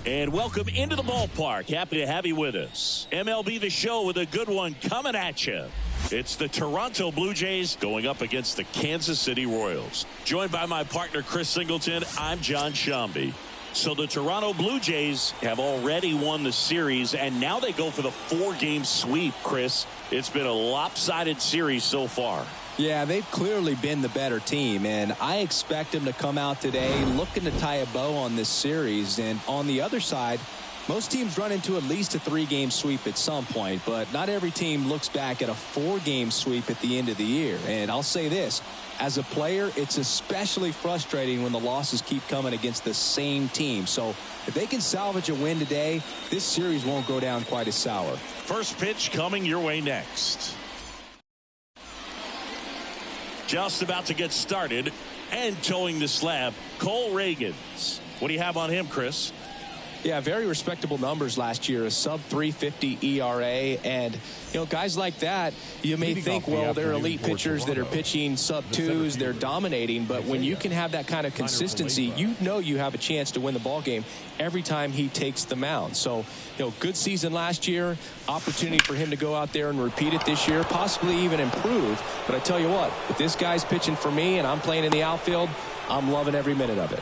And welcome into the ballpark. Happy to have you with us. MLB The Show with a good one coming at you. It's the Toronto Blue Jays going up against the Kansas City Royals. Joined by my partner, Chris Singleton, I'm John Shambi. So the Toronto Blue Jays have already won the series, and now they go for the 4-game sweep, Chris. It's been a lopsided series so far. Yeah, they've clearly been the better team, and I expect them to come out today looking to tie a bow on this series. And on the other side, most teams run into at least a 3-game sweep at some point, but not every team looks back at a 4-game sweep at the end of the year. And I'll say this, as a player, it's especially frustrating when the losses keep coming against the same team. So if they can salvage a win today, this series won't go down quite as sour. First pitch coming your way next. Just about to get started and towing the slab, Cole Ragans. What do you have on him, Chris? Yeah, very respectable numbers last year, a sub-350 ERA, and guys like that, you may think, well, they're elite pitchers that are pitching sub-2s, they're dominating, but when you can have that kind of consistency, you have a chance to win the ball game every time he takes the mound. So, good season last year, opportunity for him to go out there and repeat it this year, possibly even improve. But I tell you what, if this guy's pitching for me and I'm playing in the outfield, I'm loving every minute of it.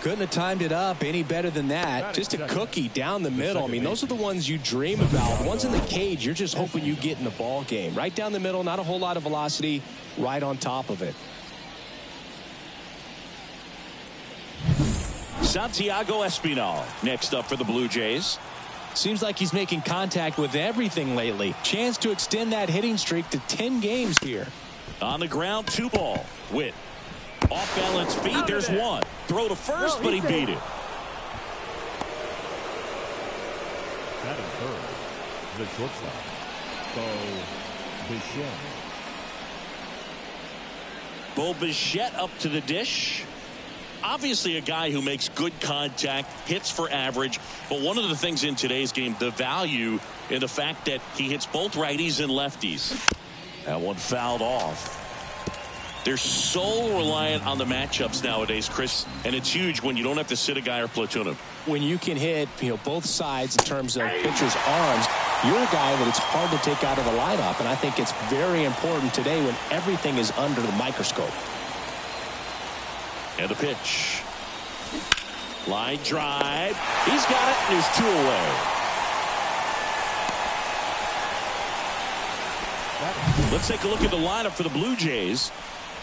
Couldn't have timed it up any better than that. Just a cookie down the middle. I mean, those are the ones you dream about. Ones in the cage, you're just hoping you get in the ball game. Right down the middle, not a whole lot of velocity, right on top of it. Santiago Espinal next up for the Blue Jays. Seems like he's making contact with everything lately. Chance to extend that hitting streak to 10 games here. On the ground, 2 ball. Witt. Off balance feed, there's 1. Throw to first, but he beat it. Batting third, the shortstop, Bo Bichette. Bo Bichette up to the dish. Obviously a guy who makes good contact, hits for average, but one of the things in today's game, the value in the fact that he hits both righties and lefties. That one fouled off. They're so reliant on the matchups nowadays, Chris, and it's huge when you don't have to sit a guy or platoon him. When you can hit, both sides in terms of pitchers' arms, you're a guy that it's hard to take out of the lineup, and I think it's very important today when everything is under the microscope. And the pitch. Line drive. He's got it, and he's 2 away. Let's take a look at the lineup for the Blue Jays.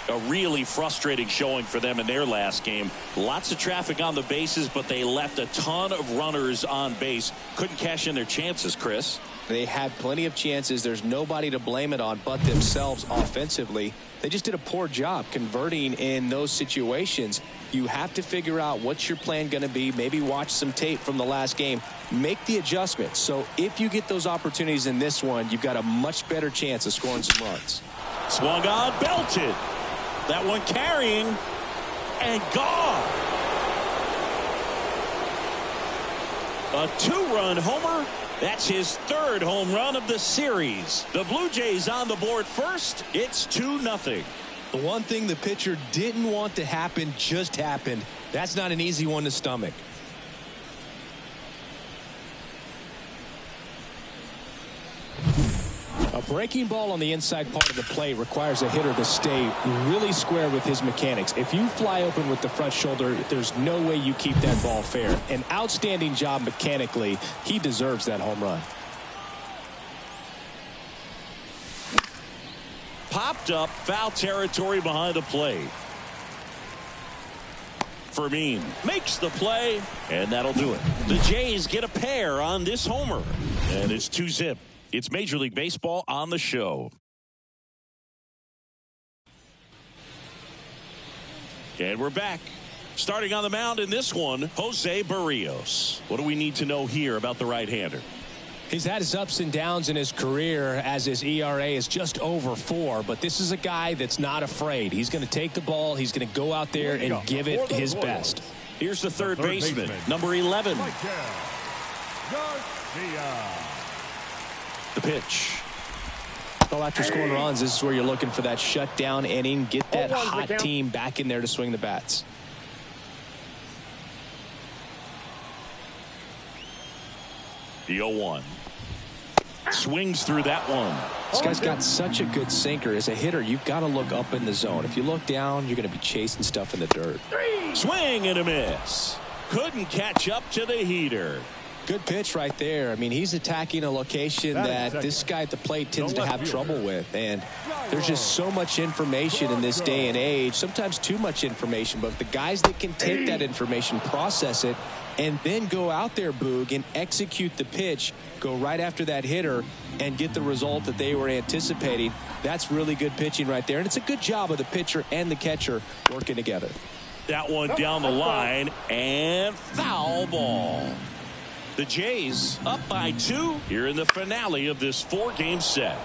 A really frustrating showing for them in their last game. Lots of traffic on the bases, but they left a ton of runners on base. Couldn't cash in their chances, Chris. They had plenty of chances. There's nobody to blame it on but themselves offensively. They just did a poor job converting in those situations. You have to figure out what's your plan going to be. Maybe watch some tape from the last game. Make the adjustments. So if you get those opportunities in this one, you've got a much better chance of scoring some runs. Swung on, belted. That one carrying and gone. A 2-run homer. That's his 3rd home run of the series. The Blue Jays on the board first. It's 2-0. The one thing the pitcher didn't want to happen just happened. That's not an easy one to stomach. A breaking ball on the inside part of the plate requires a hitter to stay really square with his mechanics. If you fly open with the front shoulder, there's no way you keep that ball fair. An outstanding job mechanically. He deserves that home run. Popped up, foul territory behind the plate. Fermin makes the play, and that'll do it. The Jays get a pair on this homer, and it's 2-0. It's Major League Baseball on the show. And we're back. Starting on the mound in this one, Jose Barrios. What do we need to know here about the right-hander? He's had his ups and downs in his career as his ERA is just over 4, but this is a guy that's not afraid. He's going to take the ball. He's going to go out there and give it his best. Here's the third baseman, number 11. The pitch. Well, after scoring runs, this is where you're looking for that shutdown inning. Get that hot team back in there to swing the bats. The 0-1. Swings through that one. This guy's got such a good sinker. As a hitter, you've got to look up in the zone. If you look down, you're going to be chasing stuff in the dirt. Swing and a miss. Couldn't catch up to the heater. Good pitch right there. I mean, he's attacking a location that this guy at the plate tends to have trouble with. And there's just so much information in this day and age, sometimes too much information. But the guys that can take that information, process it, and then go out there, Boog, and execute the pitch, go right after that hitter, and get the result that they were anticipating, that's really good pitching right there. And it's a good job of the pitcher and the catcher working together. That one down the line, and foul ball. The Jays up by 2 here in the finale of this 4-game set.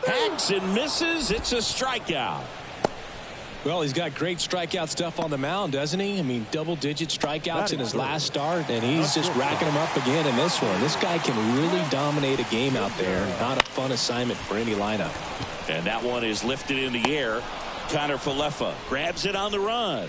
Hacks and misses. It's a strikeout. Well, he's got great strikeout stuff on the mound, doesn't he? I mean, double-digit strikeouts in his last start, and he's just racking them up again in this one. This guy can really dominate a game out there. Not a fun assignment for any lineup. And that one is lifted in the air. Connor Falefa grabs it on the run.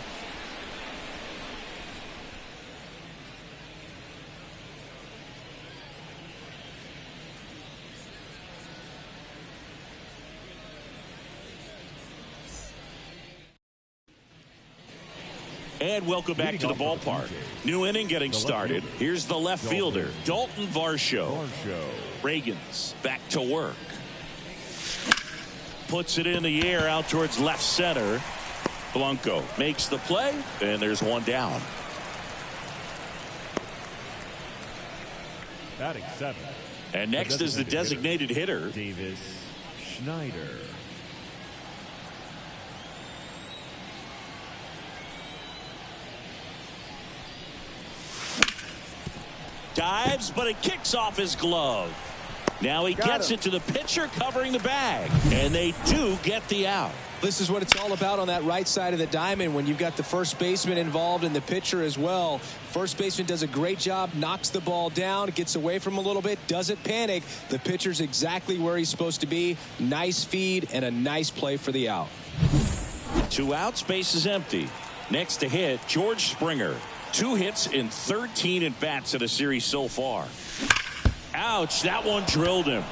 And welcome back to the ballpark. New inning getting started. Here's the left fielder, Dalton Varsho. Reagans back to work. Puts it in the air out towards left center. Blanco makes the play, and there's one down. Batting 7. And next is the designated hitter, Davis Schneider. Dives, but it kicks off his glove. Now he gets it to the pitcher covering the bag, and they do get the out. This is what it's all about on that right side of the diamond when you've got the first baseman involved and the pitcher as well. First baseman does a great job, knocks the ball down, gets away from him a little bit, doesn't panic. The pitcher's exactly where he's supposed to be. Nice feed and a nice play for the out. 2 outs, base is empty. Next to hit, George Springer. 2 hits in 13 at-bats in a series so far. Ouch, that one drilled him.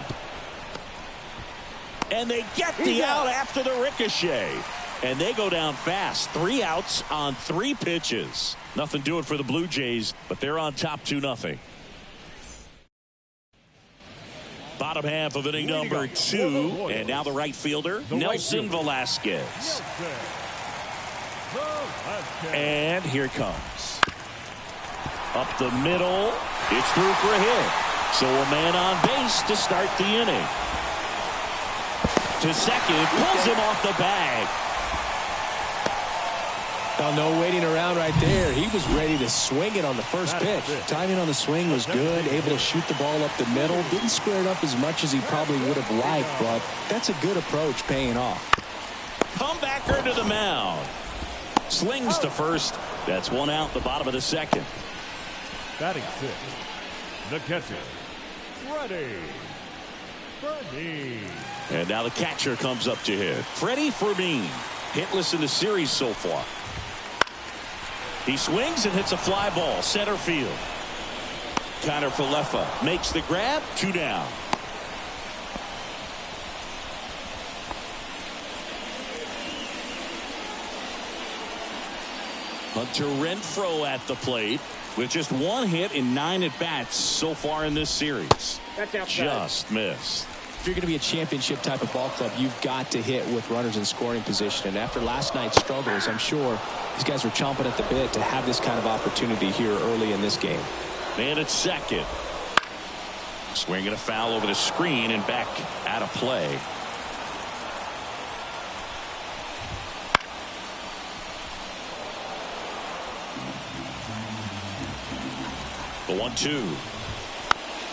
And they get the out after the ricochet. And they go down fast. 3 outs on 3 pitches. Nothing doing for the Blue Jays, but they're on top 2-0. Bottom half of inning number 2. And now the right fielder, Nelson Velasquez. And here it comes. Up the middle. It's through for a hit. So a man on base to start the inning. To second, pulls him off the bag. Well, no waiting around right there. He was ready to swing it on the first pitch. Timing on the swing was good. Able to shoot the ball up the middle. Didn't square it up as much as he probably would have liked, but that's a good approach paying off. Comebacker to the mound. Slings to first. That's 1 out, the bottom of the second. Batting 6. The catcher, Freddie Fermin. And now the catcher comes up to hit. Freddie Fermin, hitless in the series so far. He swings and hits a fly ball, center field. Connor Falefa makes the grab, 2 down. Hunter Renfroe at the plate with just 1 hit in 9 at-bats so far in this series. Just missed. If you're going to be a championship type of ball club, you've got to hit with runners in scoring position. And after last night's struggles, I'm sure these guys were chomping at the bit to have this kind of opportunity here early in this game. Man at second. Swinging a foul over the screen and back out of play. The 1-2.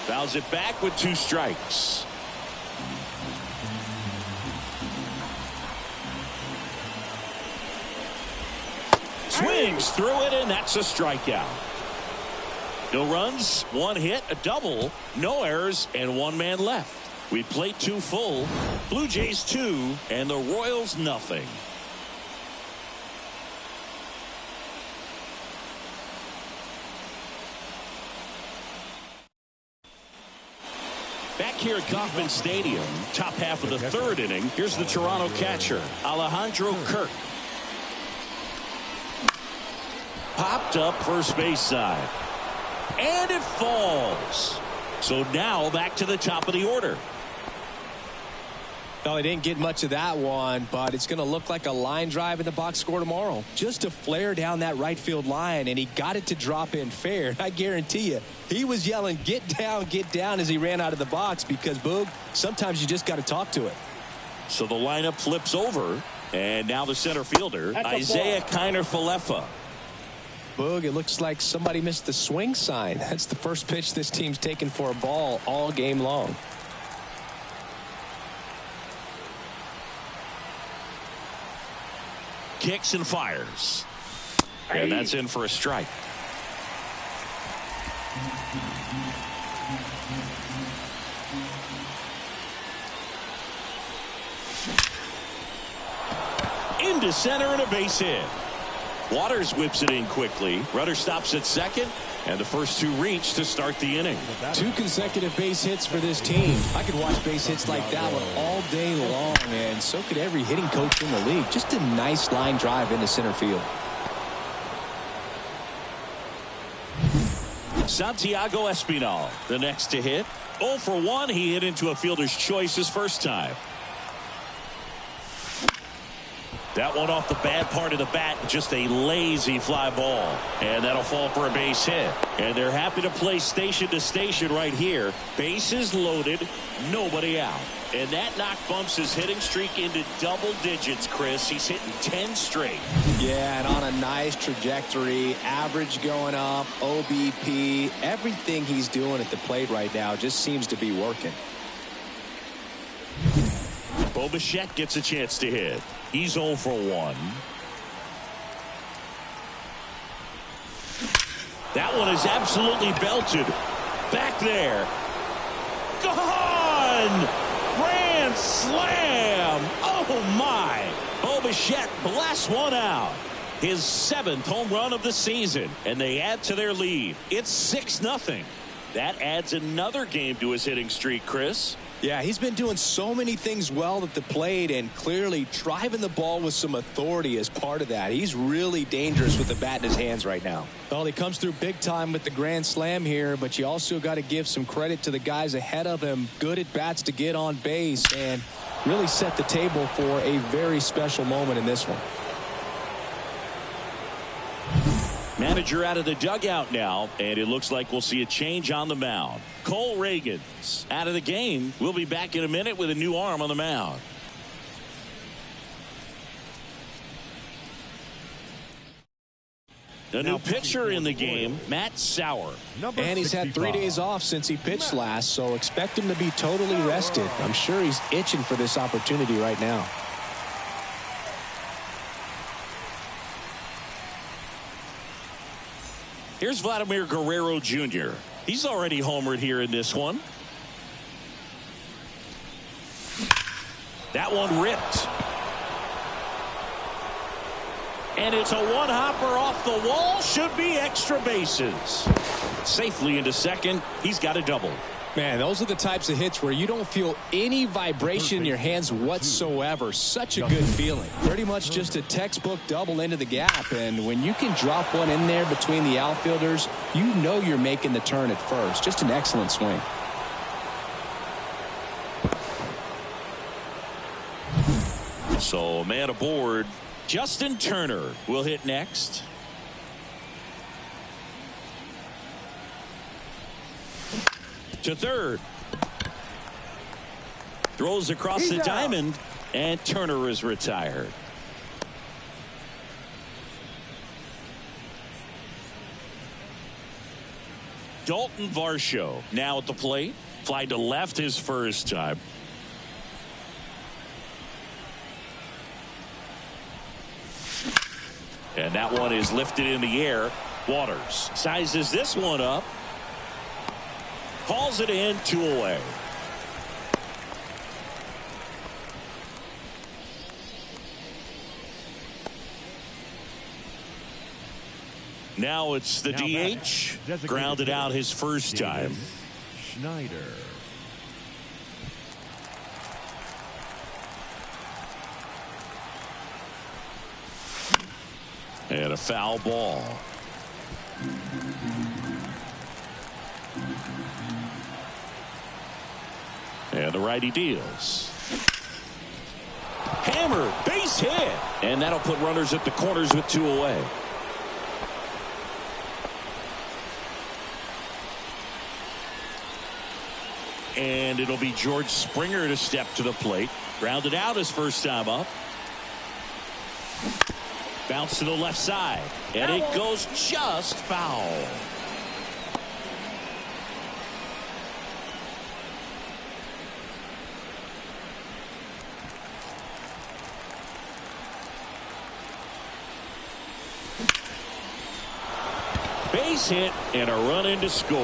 Fouls it back with 2 strikes. Swings through it, and that's a strikeout. No runs, 1 hit, a double, no errors, and 1 man left. We played 2 full. Blue Jays 2, and the Royals nothing. here at Kauffman Stadium. Top half of the third inning. Here's the Toronto catcher, Alejandro Kirk. Popped up first base side. And it falls. So now back to the top of the order. Well, they didn't get much of that one, but it's going to look like a line drive in the box score tomorrow. Just a flare down that right field line, and he got it to drop in fair. I guarantee you, he was yelling, get down, as he ran out of the box because, Boog, sometimes you just got to talk to it. So the lineup flips over, and now the center fielder, Isaiah Kiner-Falefa. Boog, it looks like somebody missed the swing sign. That's the first pitch this team's taken for a ball all game long. Kicks and fires. And that's in for a strike. Into center and a base hit. Waters whips it in quickly. Rudder stops at second. And the first two reach to start the inning. 2 consecutive base hits for this team. I could watch base hits like that one all day long, and so could every hitting coach in the league. Just a nice line drive into center field. Santiago Espinal, the next to hit. 0 for 1. He hit into a fielder's choice his first time. That one off the bad part of the bat, just a lazy fly ball. And that'll fall for a base hit. And they're happy to play station to station right here. Bases loaded, nobody out. And that knock bumps his hitting streak into double digits, Chris. He's hitting 10 straight. Yeah, and on a nice trajectory. Average going up, OBP. Everything he's doing at the plate right now just seems to be working. Bo Bichette gets a chance to hit. He's 0 for 1. That one is absolutely belted. Back there. Gone! Grand slam! Oh, my! Bo Bichette blasts one out. His 7th home run of the season. And they add to their lead. It's 6-0. That adds another game to his hitting streak, Chris. Yeah, he's been doing so many things well at the plate and clearly driving the ball with some authority as part of that. He's really dangerous with the bat in his hands right now. Well, he comes through big time with the grand slam here, but you also got to give some credit to the guys ahead of him. Good at bats to get on base and really set the table for a very special moment in this one. Manager out of the dugout now, and it looks like we'll see a change on the mound. Cole Reagans out of the game. We'll be back in a minute with a new arm on the mound. The new pitcher in the game, Matt Sauer. And he's had 3 days off since he pitched last, so expect him to be totally rested. I'm sure he's itching for this opportunity right now. Here's Vladimir Guerrero Jr. He's already homered here in this one. That one ripped. And it's a one-hopper off the wall. Should be extra bases. Safely into second. He's got a double. Man, those are the types of hits where you don't feel any vibration in your hands whatsoever. Such a good feeling. Pretty much just a textbook double into the gap. And when you can drop one in there between the outfielders, you know you're making the turn at first. Just an excellent swing. So, man aboard. Justin Turner will hit next. To third. Throws across the diamond, and Turner is retired. Dalton Varsho now at the plate. Fly to left his first time. And that one is lifted in the air. Waters sizes this one up. Calls it in, 2 away. Now it's the DH. Grounded out his first time. Schneider. And a foul ball. And the righty deals. Hammer, base hit. And that'll put runners at the corners with 2 away. And it'll be George Springer to step to the plate. Grounded out his first time up. Bounce to the left side. And it goes just foul. Base hit and a run in to score.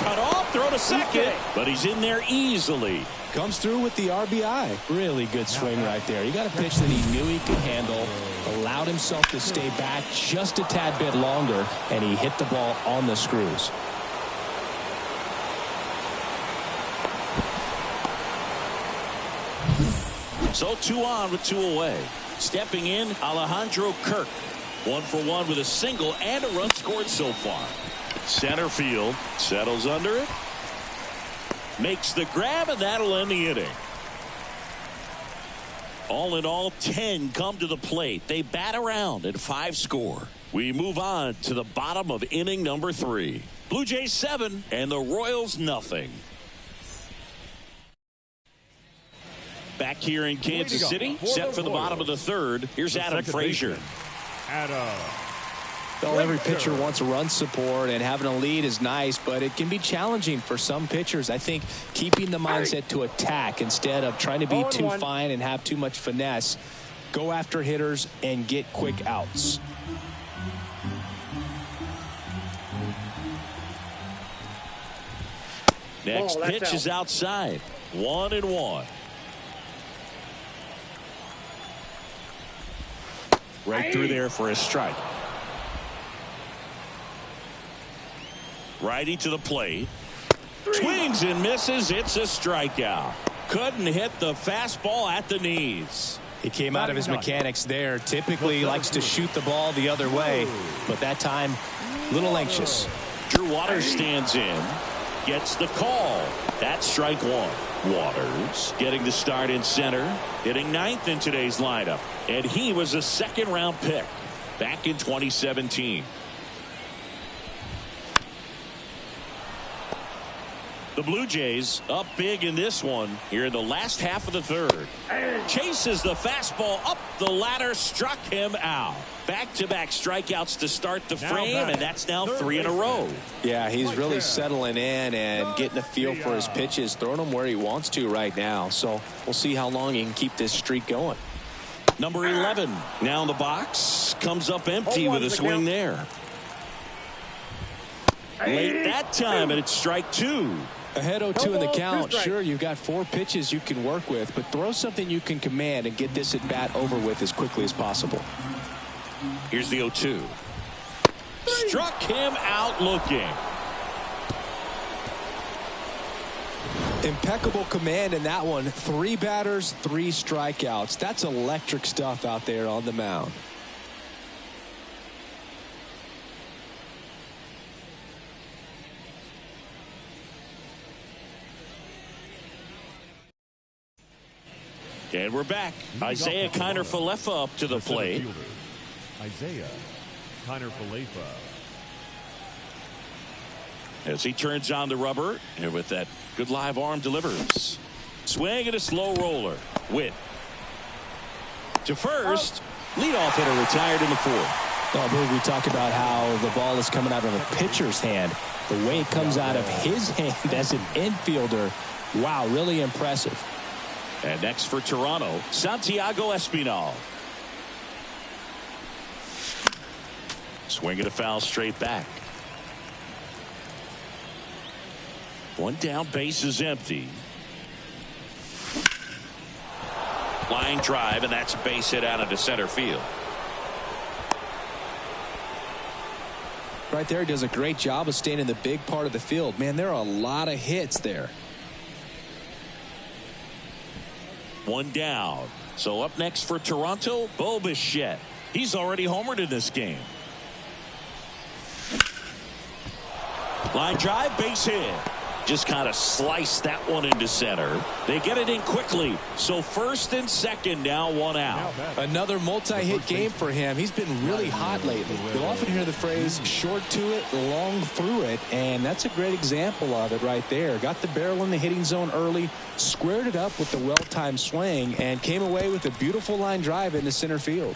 Cut off, throw to second, but he's in there easily. Comes through with the RBI. Really good swing right there. You got a pitch that he knew he could handle, allowed himself to stay back just a tad bit longer, and he hit the ball on the screws. So 2 on with 2 away. Stepping in, Alejandro Kirk. 1 for 1 with a single and a run scored so far. Center field settles under it. Makes the grab, and that'll end the inning. All in all, 10 come to the plate. They bat around and 5 score. We move on to the bottom of inning number 3. Blue Jays 7 and the Royals nothing. Back here in Kansas City, set for the bottom of the 3rd. Here's Adam Frazier. Well, every pitcher wants run support, and having a lead is nice, but it can be challenging for some pitchers. I think keeping the mindset to attack instead of trying to be too fine and have too much finesse. Go after hitters and get quick outs. Next pitch is outside. 1-1. Right through there for a strike. Righty to the plate. Swings and misses. It's a strikeout. Couldn't hit the fastball at the knees. He came out of his mechanics there. Typically likes to shoot the ball the other way, but that time a little anxious. Drew Waters stands in. Gets the call. That's strike 1. Waters getting the start in center. Hitting 9th in today's lineup. And he was a 2nd-round pick back in 2017. The Blue Jays up big in this one here in the last half of the 3rd. Chases the fastball up the ladder, struck him out. Back-to-back strikeouts to start the frame, and that's now 3 in a row. Yeah, he's really settling in and getting a feel for his pitches, throwing them where he wants to right now. So we'll see how long he can keep this streak going. Number 11 now in the box, comes up empty with a swing there. Late that time, and it's strike 2. Ahead 0-2 in the count. Sure, you've got 4 pitches you can work with, but throw something you can command and get this at bat over with as quickly as possible. Here's the 0-2. Struck him out looking. Impeccable command in that one. 3 batters, 3 strikeouts. That's electric stuff out there on the mound. And we're back. Isaiah Kiner-Falefa up to the plate. Isaiah Kiner-Falefa. As he turns on the rubber, and with that good live arm delivers. Swing and a slow roller. Witt to first. Leadoff hitter retired in the 4th. Well, Boog, we talk about how the ball is coming out of a pitcher's hand. The way it comes out of his hand as an infielder, wow, really impressive. And next for Toronto, Santiago Espinal. Swing and a foul straight back. 1 down, base is empty. Line drive, and that's a base hit out into center field. Right there, does a great job of staying in the big part of the field. Man, there are a lot of hits there. one down. So up next for Toronto, Bo Bichette. He's already homered in this game. Line drive, base hit. Just kind of sliced that one into center. They get it in quickly. So first and second now, one out. Another multi-hit game for him. He's been really hot lately. You'll often hear the phrase short to it, long through it, and that's a great example of it right there. Got the barrel in the hitting zone early, squared it up with the well-timed swing, and came away with a beautiful line drive into center field.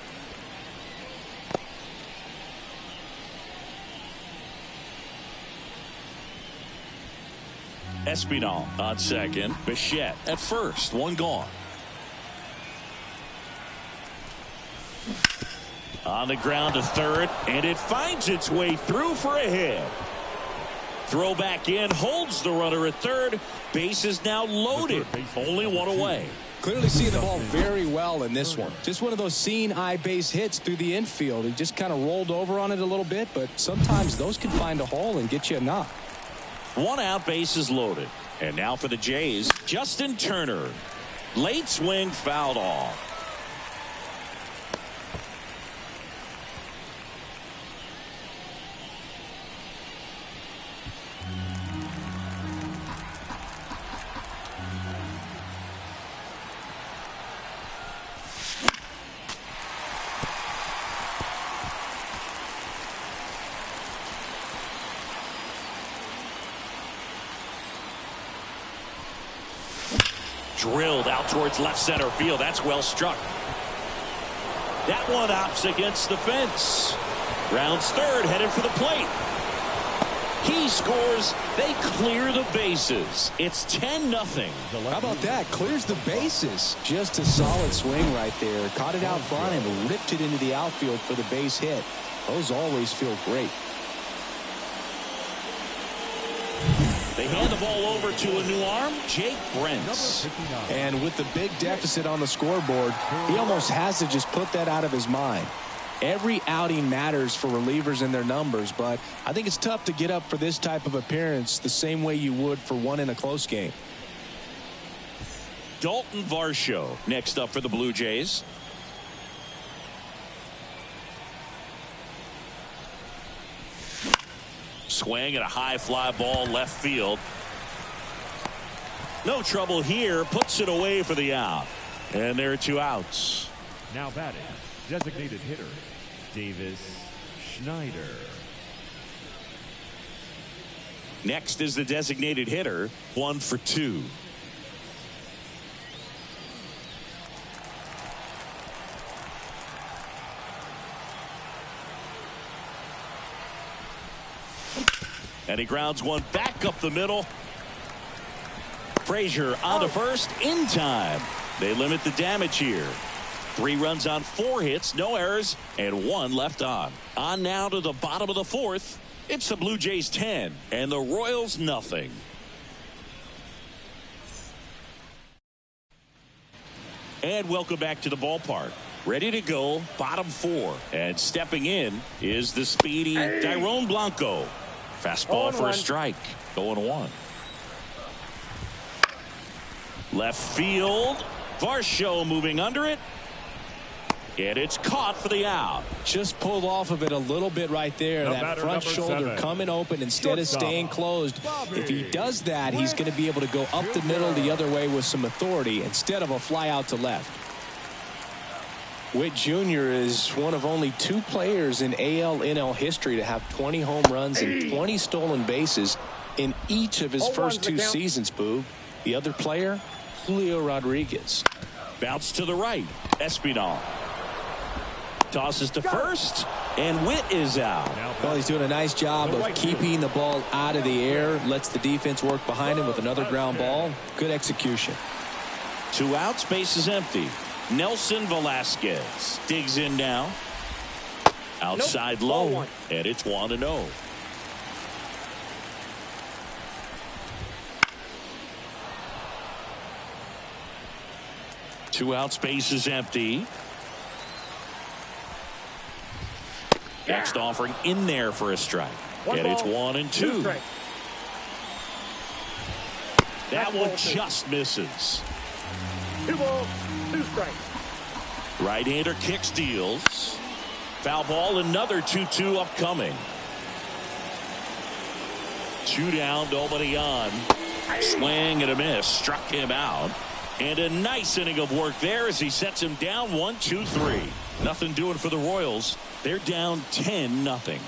Espinal on second. Bichette at first. One gone. On the ground to third, and it finds its way through for a hit. Throw back in, holds the runner at third. Base is now loaded. Only one away. Clearly seeing the ball very well in this one. Just one of those seeing eye base hits through the infield. He just kind of rolled over on it a little bit, but sometimes those can find a hole and get you a knock. One out, base is loaded. And now for the Jays, Justin Turner. Late swing, fouled off. Drilled out towards left center field. That's well struck. That one opts against the fence. Rounds third, headed for the plate. He scores. They clear the bases. It's 10-0. How about that? Clears the bases. Just a solid swing right there. Caught it out front and ripped it into the outfield for the base hit. Those always feel great. They hand the ball over to a new arm, Jake Brentz. And with the big deficit on the scoreboard, he almost has to just put that out of his mind. Every outing matters for relievers and their numbers, but I think it's tough to get up for this type of appearance the same way you would for one in a close game. Dalton Varsho next up for the Blue Jays. Swing at a high fly ball left field. No trouble here. Puts it away for the out. And there are two outs. Now batting, designated hitter, Davis Schneider. Next is the designated hitter, 1 for 2. And he grounds one back up the middle. Frazier on to first in time. They limit the damage here. 3 runs on 4 hits, no errors, and 1 left on. On now to the bottom of the 4th. It's the Blue Jays 10 and the Royals nothing. And welcome back to the ballpark. Ready to go, bottom 4. And stepping in is the speedy Dairon Blanco. Fastball for a strike. 0-1. Left field. Varsho moving under it. And it's caught for the out. Just pulled off of it a little bit right there. That front shoulder 7. Coming open instead of staying closed. If he does that, he's going to be able to go up the middle the other way with some authority instead of a fly out to left. Witt Jr. is one of only 2 players in AL-NL history to have 20 home runs and 20 stolen bases in each of his first 2 seasons, Boog. The other player, Julio Rodriguez. Bounce to the right. Espinal tosses to first, and Witt is out. Well, he's doing a nice job of keeping the ball out of the air. Lets the defense work behind him with another ground ball. Good execution. 2 outs, base is empty. Nelson Velasquez digs in now. Outside low, and it's 1-0. Two outs, base is empty. Next offering in there for a strike. And it's 1-2. That one just misses. 2 balls, 2 strikes. Right-hander kicks, deals. Foul ball, another 2-2 upcoming. 2 down, nobody on. Swing and a miss, struck him out. And a nice inning of work there as he sets him down 1-2-3. Nothing doing for the Royals. They're down 10-0.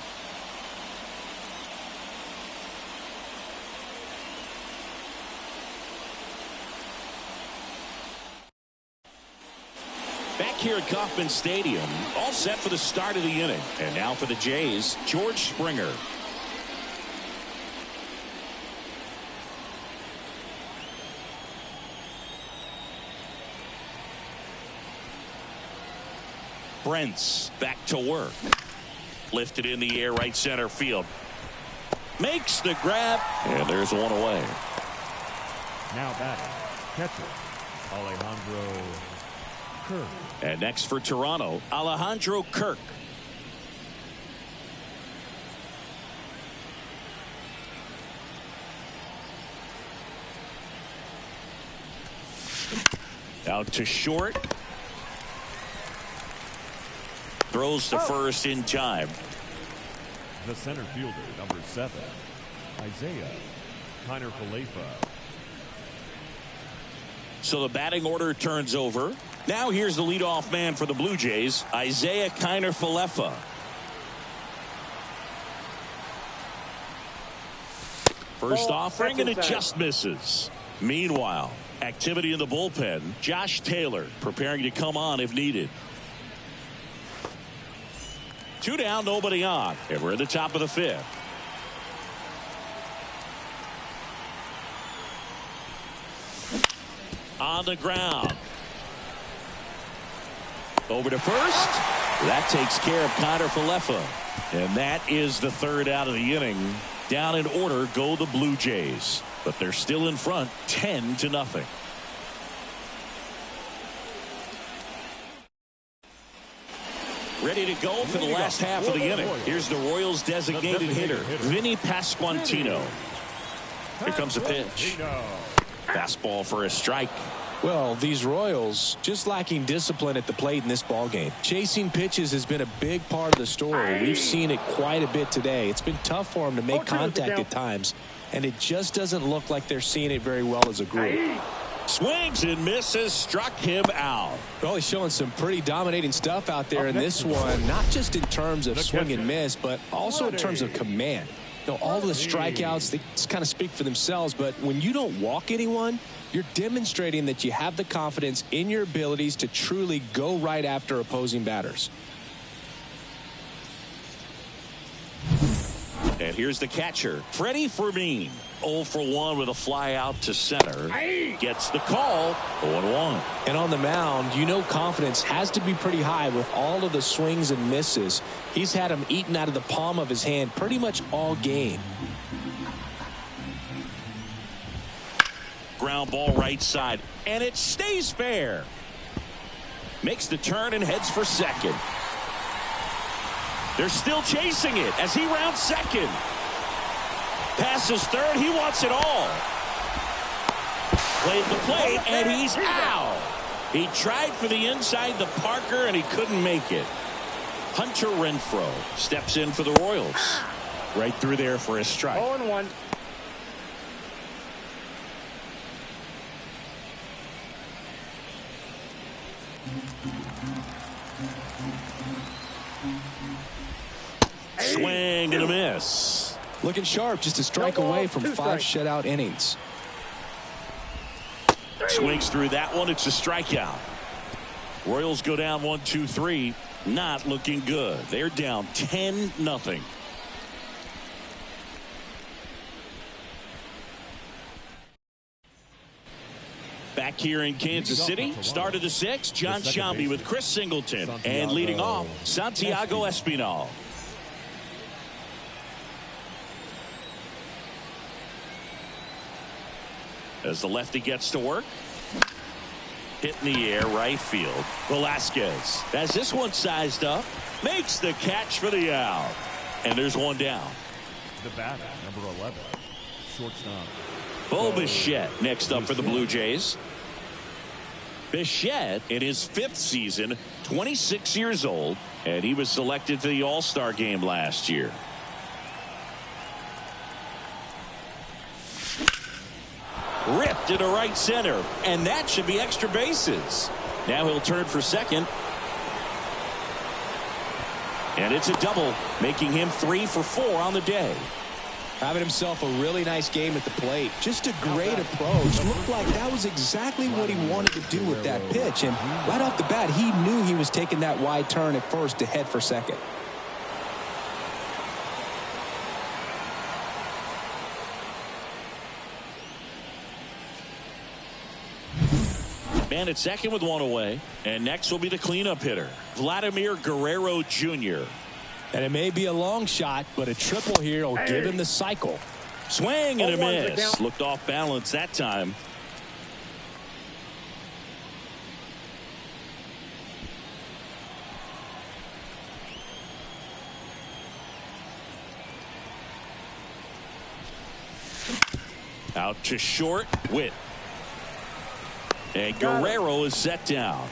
Back here at Kauffman Stadium, all set for the start of the inning. And now for the Jays, George Springer. Brentz back to work. Lifted in the air, right center field. Makes the grab, and there's one away. Now batting, catcher, Alejandro Kirk. And next for Toronto, Alejandro Kirk. Out to short. Throws to first in time. The center fielder, number 7, Isaiah Kiner-Falefa. So the batting order turns over. Now here's the leadoff man for the Blue Jays, Isaiah Kiner-Falefa. First offering, and it just misses. Meanwhile, activity in the bullpen. Josh Taylor preparing to come on if needed. 2 down, nobody on, and we're at the top of the 5th. On the ground. Over to first. That takes care of Kiner-Falefa. And that is the 3rd out of the inning. Down in order go the Blue Jays. But they're still in front, 10-0. Ready to go for the last half of the inning. Here's the Royals designated hitter, Vinny Pasquantino. Here comes a pitch. Fastball for a strike. Well, these Royals just lacking discipline at the plate in this ballgame. Chasing pitches has been a big part of the story. We've seen it quite a bit today. It's been tough for them to make contact at times, and it just doesn't look like they're seeing it very well as a group. Swings and misses, struck him out. Well, he's showing some pretty dominating stuff out there in this one, not just in terms of swing and miss, but also in terms of command. You know, all of the strikeouts, they kind of speak for themselves, but when you don't walk anyone, you're demonstrating that you have the confidence in your abilities to truly go right after opposing batters. And here's the catcher, Freddie Fermin. 0 for 1 with a fly out to center. Gets the call, 0-1. And on the mound, you know confidence has to be pretty high with all of the swings and misses. He's had them eaten out of the palm of his hand pretty much all game. Ground ball right side, and it stays fair. Makes the turn and heads for second. They're still chasing it as he rounds second. Passes third. He wants it all. Played the plate, and he's out. He tried for the inside the Parker, and he couldn't make it. Hunter Renfroe steps in for the Royals. Right through there for a strike. 0-1. Swing and a miss. Looking sharp, just a strike away from 5 shutout innings. Swings through that one. It's a strikeout. Royals go down 1-2-3. Not looking good. They're down 10-0. Back here in Kansas City, start of the 6th, John Sciambi with Chris Singleton. And leading off, Santiago Espinal. As the lefty gets to work. Hit in the air, right field. Velasquez has this one sized up. Makes the catch for the out. And there's one down. The batter, number 11, shortstop. Bo Bichette next up for the Blue Jays. Bichette in his 5th season, 26 years old, and he was selected to the All-Star game last year. Ripped into right center, and that should be extra bases. Now he'll turn for second. And it's a double, making him 3 for 4 on the day. Having himself a really nice game at the plate. Just a great approach. Looked like that was exactly what he wanted to do with that pitch. And right off the bat, he knew he was taking that wide turn at first to head for second. Man at second with 1 away. And next will be the cleanup hitter, Vladimir Guerrero Jr. And it may be a long shot, but a triple here will give him the cycle. Swing and a miss. Looked off balance that time. Out to short. Witt. And Guerrero is set down.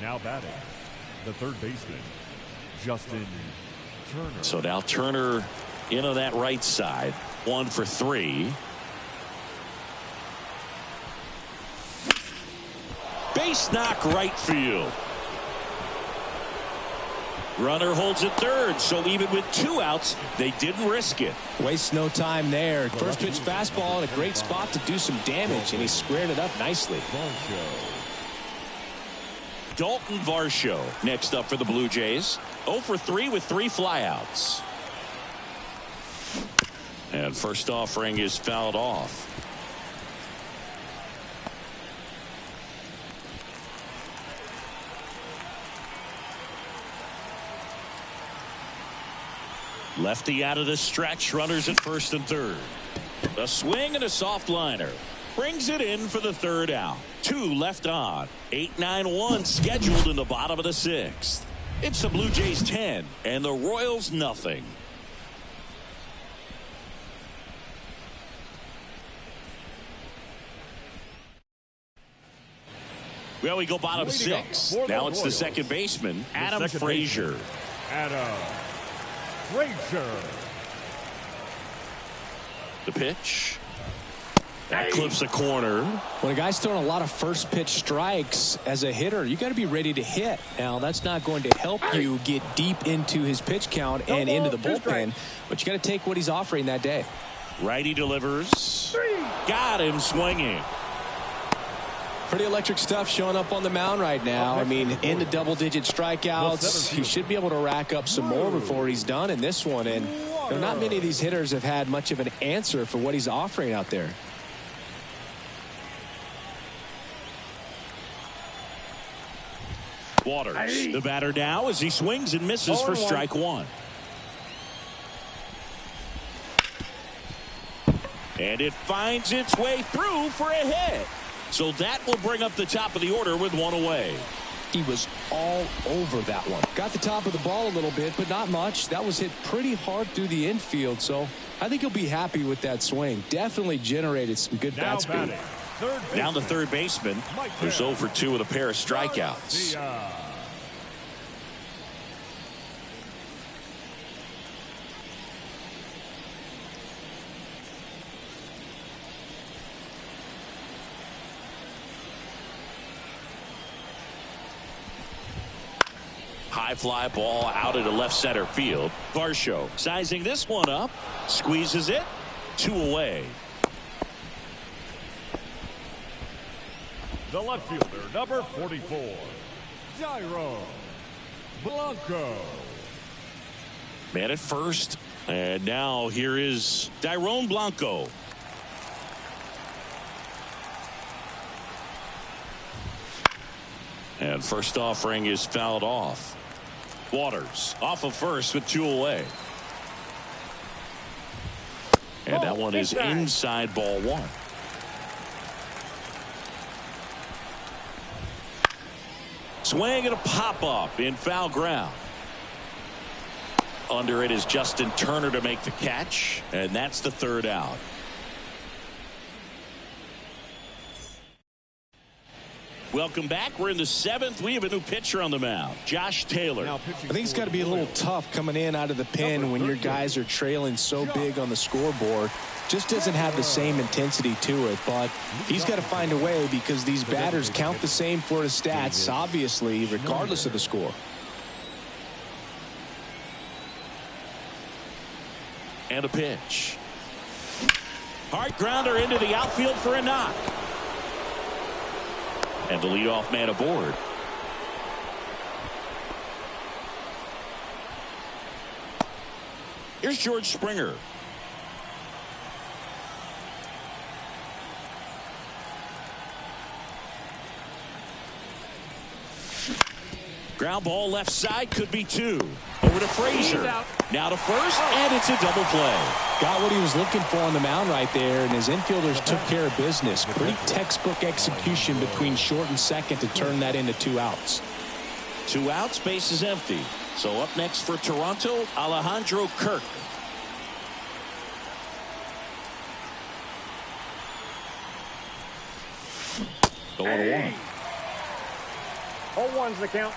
Now batting, the third baseman, Justin Turner. So now Turner into that right side. 1 for 3. Base knock right field. Runner holds at third, so even with 2 outs, they didn't risk it. Waste no time there. First pitch fastball in a great spot to do some damage, and he squared it up nicely. Dalton Varsho next up for the Blue Jays. 0 for 3 with 3 flyouts. And first offering is fouled off. Lefty out of the stretch. Runners at first and third. A swing and a soft liner. Brings it in for the 3rd out. 2 left on. 8-9-1 scheduled in the bottom of the 6th. It's the Blue Jays 10 and the Royals nothing. Well, we go bottom 6. Now it's the second baseman, Adam Frazier. Adam Frazier. The pitch. That clips the corner. When a guy's throwing a lot of first pitch strikes as a hitter, you got to be ready to hit. Now, that's not going to help you get deep into his pitch count and into the bullpen, but you got to take what he's offering that day. Righty delivers. Got him swinging. Pretty electric stuff showing up on the mound right now. I mean, into double-digit strikeouts. He should be able to rack up some more before he's done in this one. And not many of these hitters have had much of an answer for what he's offering out there. Waters, the batter now as he swings and misses for strike 1. And it finds its way through for a hit. So that will bring up the top of the order with 1 away. He was all over that one. Got the top of the ball a little bit, but not much. That was hit pretty hard through the infield, so I think he'll be happy with that swing. Definitely generated some good bat speed. Now the third baseman, who's 0 for 2 with a pair of strikeouts. High fly ball out into left center field. Varsho sizing this one up. Squeezes it. 2 away. The left fielder, number 44, Jairo Blanco. Man at first. And now here is Dairon Blanco. And first offering is fouled off. Waters off of first with 2 away. And that one is inside ball 1. Swing and a pop up in foul ground. Under it is Justin Turner to make the catch, and that's the 3rd out. Welcome back. We're in the 7th. We have a new pitcher on the mound, Josh Taylor. I think it's got to be a little tough coming in out of the pen when your guys are trailing so big on the scoreboard. Just doesn't have the same intensity to it, but he's got to find a way because these batters count the same for his stats, obviously, regardless of the score. And a pitch. Hard grounder into the outfield for a knock. And the leadoff man aboard. Here's George Springer. Ground ball left side, could be 2. Over to Frazier. Now to first, and it's a double play. Got what he was looking for on the mound right there, and his infielders took care of business. Pretty textbook execution between short and second to turn that into 2 outs. 2 outs, base is empty. So up next for Toronto, Alejandro Kirk. The 1-1. 0-1's the count.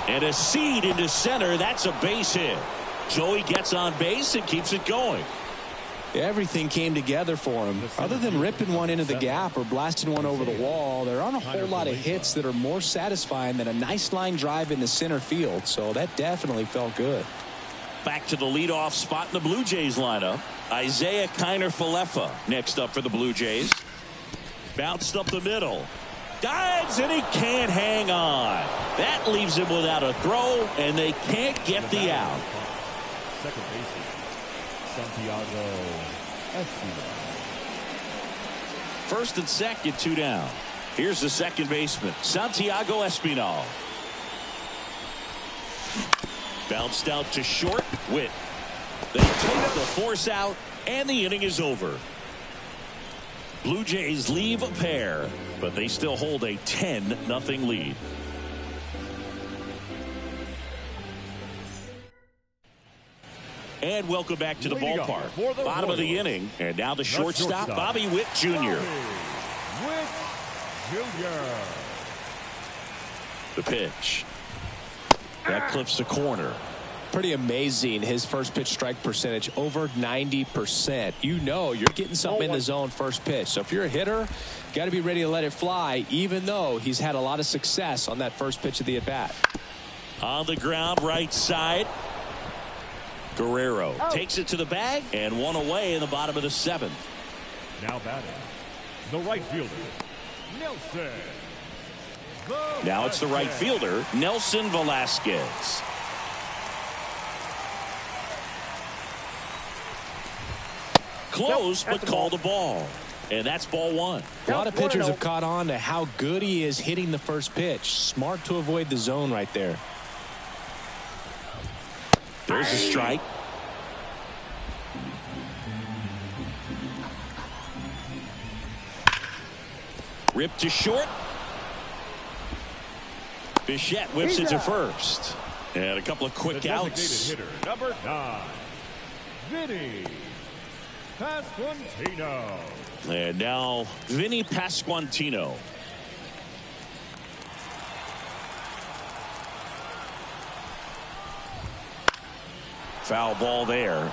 And a seed into center. That's a base hit. Joey gets on base and keeps it going. Everything came together for him. Other than ripping one into the gap or blasting one over the wall, there aren't a whole lot of hits that are more satisfying than a nice line drive into center field. So that definitely felt good. Back to the leadoff spot in the Blue Jays lineup. Isaiah Kiner-Falefa next up for the Blue Jays. Bounced up the middle. Dives, and he can't hang on. That leaves him without a throw, and they can't get the out. Second baseman, Santiago Espinal. First and second, 2 down. Here's the second baseman, Santiago Espinal. Bounced out to short. Witt. They take the force out, and the inning is over. Blue Jays leave a pair, but they still hold a 10-0 lead. And welcome back to the ballpark. Bottom of the inning, and now the shortstop, Bobby Witt Jr. Witt Jr. The pitch. That clips the corner. Pretty amazing, his first pitch strike percentage, over 90%. You know you're getting something in the zone first pitch. So if you're a hitter, got to be ready to let it fly, even though he's had a lot of success on that first pitch of the at-bat. On the ground, right side. Guerrero takes it to the bag, and one away in the bottom of the 7th. Now batting, the right fielder, Nelson. Now it's the right fielder, Nelson Velasquez. Close, but called a ball. And that's ball 1. A lot of pitchers have caught on to how good he is hitting the first pitch. Smart to avoid the zone right there. There's a strike. Ripped to short. Bichette whips it to first. And a couple of quick outs. Hitter, number 9, Vinny Pasquantino. And now Vinny Pasquantino. Foul ball there.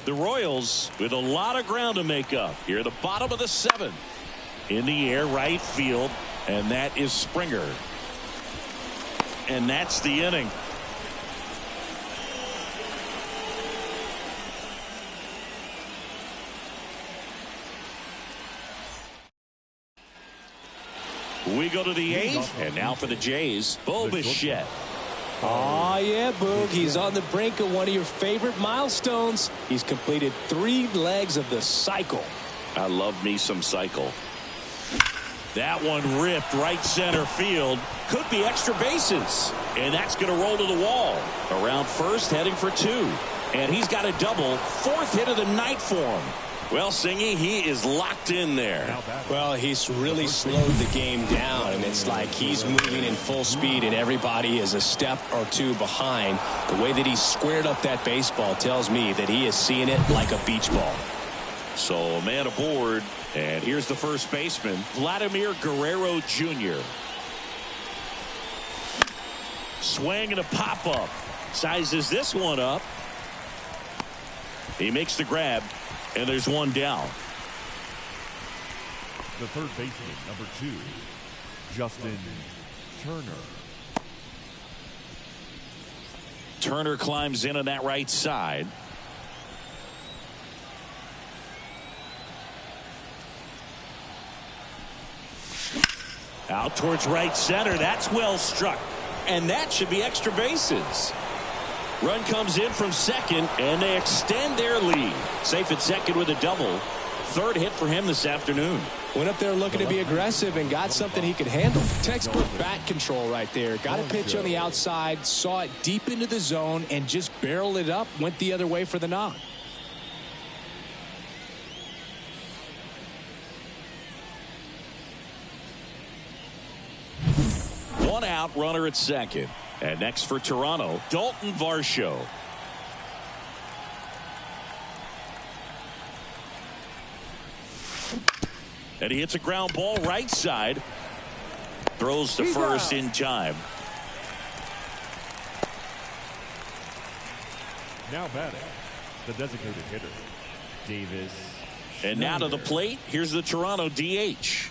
The Royals with a lot of ground to make up here at the bottom of the 7th. In the air, right field, and that is Springer. And that's the inning. We go to the 8th, and now for the Jays, Bo Bichette. Oh, yeah, Boog. He's on the brink of one of your favorite milestones. He's completed 3 legs of the cycle. I love me some cycle. That one ripped right center field. Could be extra bases. And that's going to roll to the wall. Around first, heading for 2. And he's got a double, 4th hit of the night for him. Well, Singy, he is locked in there. Well, he's really slowed the game down, and it's like he's moving in full speed, and everybody is a step or two behind. The way that he squared up that baseball tells me that he is seeing it like a beach ball. So a man aboard, and here's the first baseman, Vladimir Guerrero Jr. Swing and a pop-up. Sizes this one up. He makes the grab, and there's one down. The third baseman, number 2, Justin Turner. Turner climbs in on that right side. Out towards right center. That's well struck. And that should be extra bases. Run comes in from second, and they extend their lead. Safe at second with a double. 3rd hit for him this afternoon. Went up there looking to be aggressive and got something he could handle. Textbook bat control right there. Got a pitch on the outside, saw it deep into the zone, and just barreled it up, went the other way for the knock. One out, runner at second. And next for Toronto, Dalton Varsho. And he hits a ground ball right side. Throws to first in time. Now batting, the designated hitter, Davis. And now to the plate, here's the Toronto DH.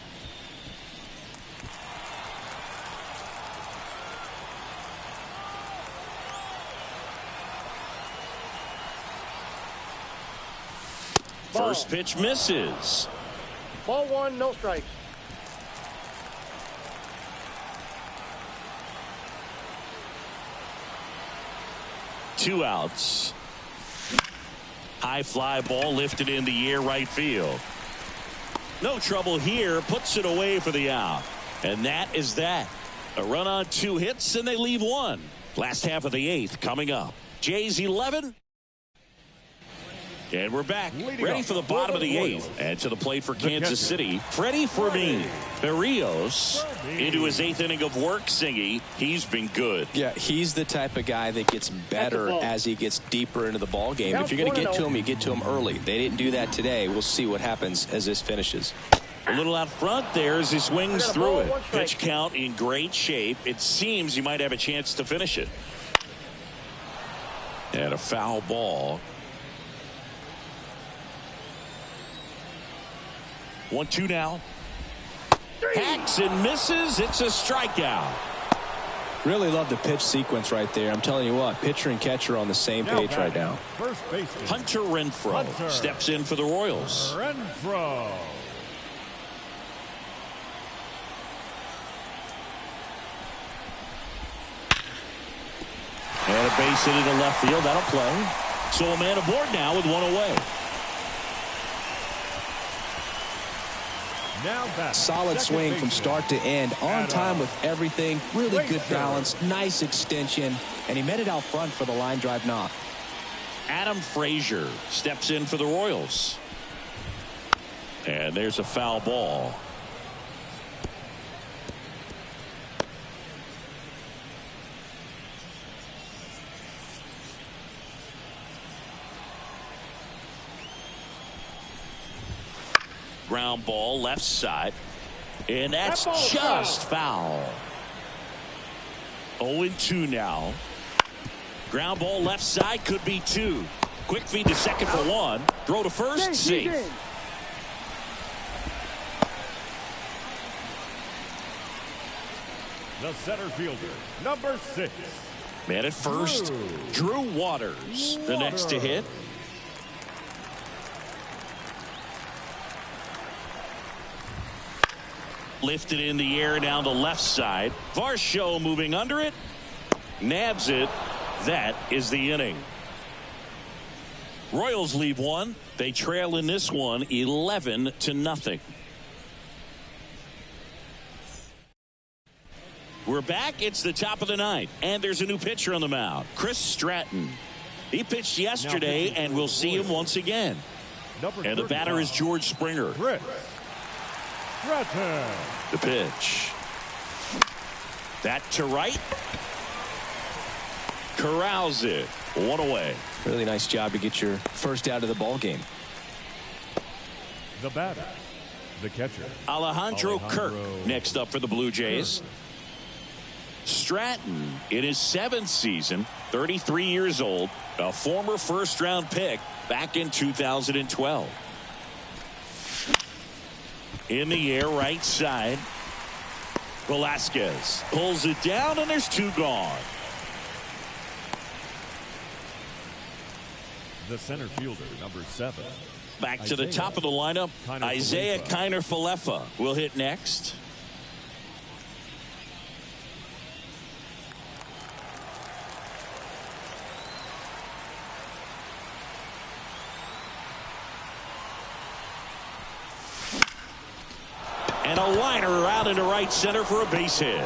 First pitch misses. Ball 1, no strikes. Two outs. High fly ball lifted in the air right field. No trouble here. Puts it away for the out. And that is that. A run on 2 hits and they leave 1. Last half of the 8th coming up. Jays 11. And we're back, ready for the bottom of the 8th. And to the plate for Kansas City, Freddie Fermin. Berrios into his 8th inning of work, Singy. He's been good. Yeah, he's the type of guy that gets better as he gets deeper into the ball game. If you're going to get to him, you get to him early. They didn't do that today. We'll see what happens as this finishes. A little out front there as he swings through it. Pitch count in great shape. It seems he might have a chance to finish it. And a foul ball. 1-2 now. Hacks and misses. It's a strikeout. Really love the pitch sequence right there. I'm telling you what, pitcher and catcher on the same page right now. First baseman, Hunter Renfroe steps in for the Royals. Renfroe. And a base hit into left field. That'll play. So a man aboard now with 1 away. Solid swing from start to end, on time with everything, really good balance, nice extension, and he met it out front for the line drive knock. Adam Frazier steps in for the Royals. And there's a foul ball. Ground ball left side, and that's just foul. 0-2 now. Ground ball left side, could be 2. Quick feed to second for 1. Throw to first, safe. The center fielder, number 6. Man at first, Drew Waters. The next to hit. Lifted in the air down the left side. Varsho moving under it. Nabs it. That is the inning. Royals leave 1. They trail in this one 11-0. We're back. It's the top of the 9th. And there's a new pitcher on the mound. Chris Stratton. He pitched yesterday, and we'll see him once again. And the batter is George Springer. Chris Stratton. The pitch. That to right. Corrals it. One away. Really nice job to get your first out of the ball game. The batter, the catcher, Alejandro Kirk next up for the Blue Jays. Stratton in his 7th season, 33 years old, a former first-round pick back in 2012. In the air, right side. Velasquez pulls it down, and there's 2 gone. the center fielder, number 7. Back to the top of the lineup, Isaiah Kiner-Falefa will hit next. And a liner out into right center for a base hit.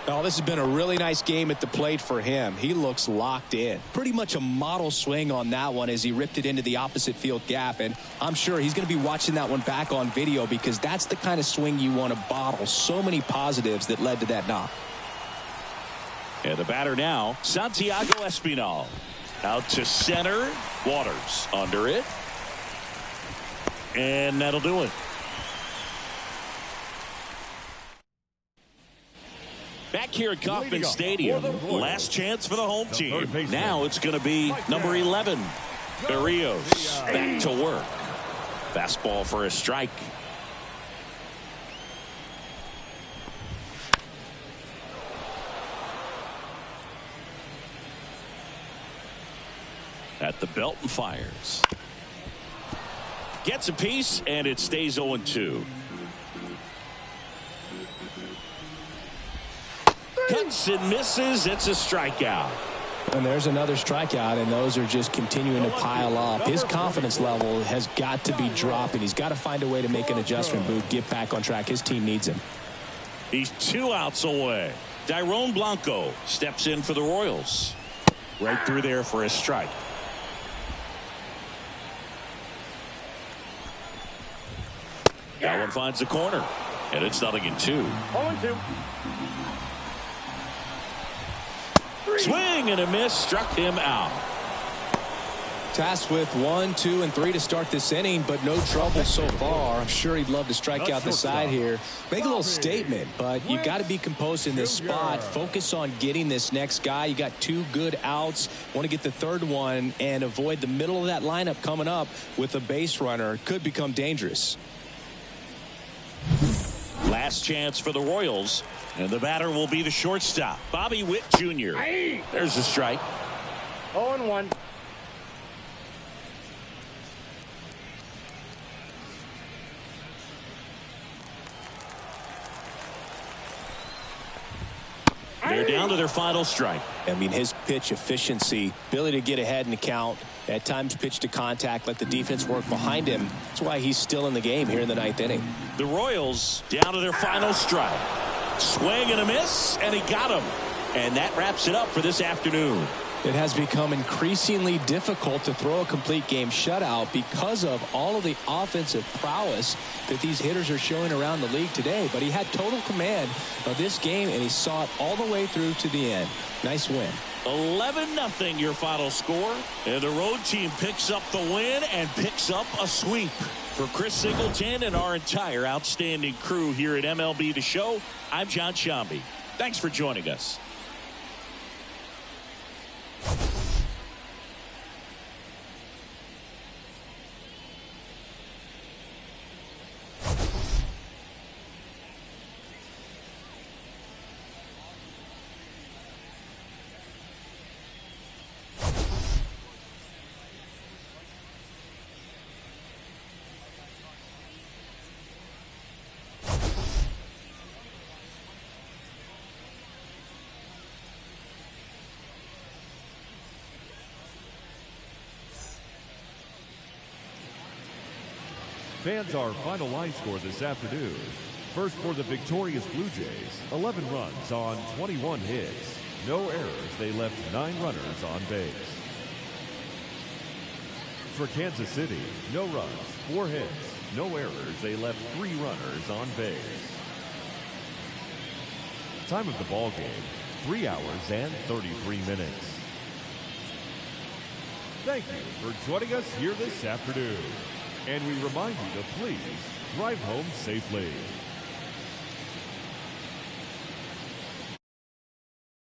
Oh, this has been a really nice game at the plate for him. He looks locked in. Pretty much a model swing on that one as he ripped it into the opposite field gap. And I'm sure he's going to be watching that one back on video because that's the kind of swing you want to bottle. So many positives that led to that knock. And the batter now, Santiago Espinal. Out to center. Waters under it. And that'll do it. Back here at Kauffman Stadium, last chance for the home team. Now it's going to be number 11, Berrios, back to work. Fastball for a strike. At the belt and fires. Gets a piece, and it stays 0-2. Cuts and misses. It's a strikeout. And there's another strikeout, and those are just continuing to pile up. His confidence level has got to be dropping. He's got to find a way to make an adjustment move, get back on track. His team needs him. He's 2 outs away. Dairon Blanco steps in for the Royals. Right through there for a strike. That one finds the corner, and it's 0-2. 0-2. Swing and a miss, struck him out. Tasked with 1, 2, and 3 to start this inning, but no trouble so far. I'm sure he'd love to strike out the side here. Make a little statement, but you got to be composed in this spot. Focus on getting this next guy. You got 2 good outs. Want to get the third one and avoid the middle of that lineup coming up with a base runner. Could become dangerous. Last chance for the Royals, and the batter will be the shortstop, Bobby Witt Jr. There's a strike. 0-1. They're down to their final strike. I mean, his pitch efficiency, ability to get ahead in the count, at times pitch to contact, let the defense work behind him. That's why he's still in the game here in the 9th inning. The Royals down to their final strike. Swing and a miss, and he got him. And that wraps it up for this afternoon. It has become increasingly difficult to throw a complete game shutout because of all of the offensive prowess that these hitters are showing around the league today. But he had total command of this game, and he saw it all the way through to the end. Nice win. 11-0 your final score. And the road team picks up the win and picks up a sweep. For Chris Singleton and our entire outstanding crew here at MLB The Show, I'm John Sciambi. Thanks for joining us. Fans, our final line score this afternoon. First for the victorious Blue Jays, 11 runs on 21 hits. No errors, they left 9 runners on base. For Kansas City, no runs, 4 hits. No errors, they left 3 runners on base. Time of the ball game, 3 hours and 33 minutes. Thank you for joining us here this afternoon. And we remind you to please drive home safely.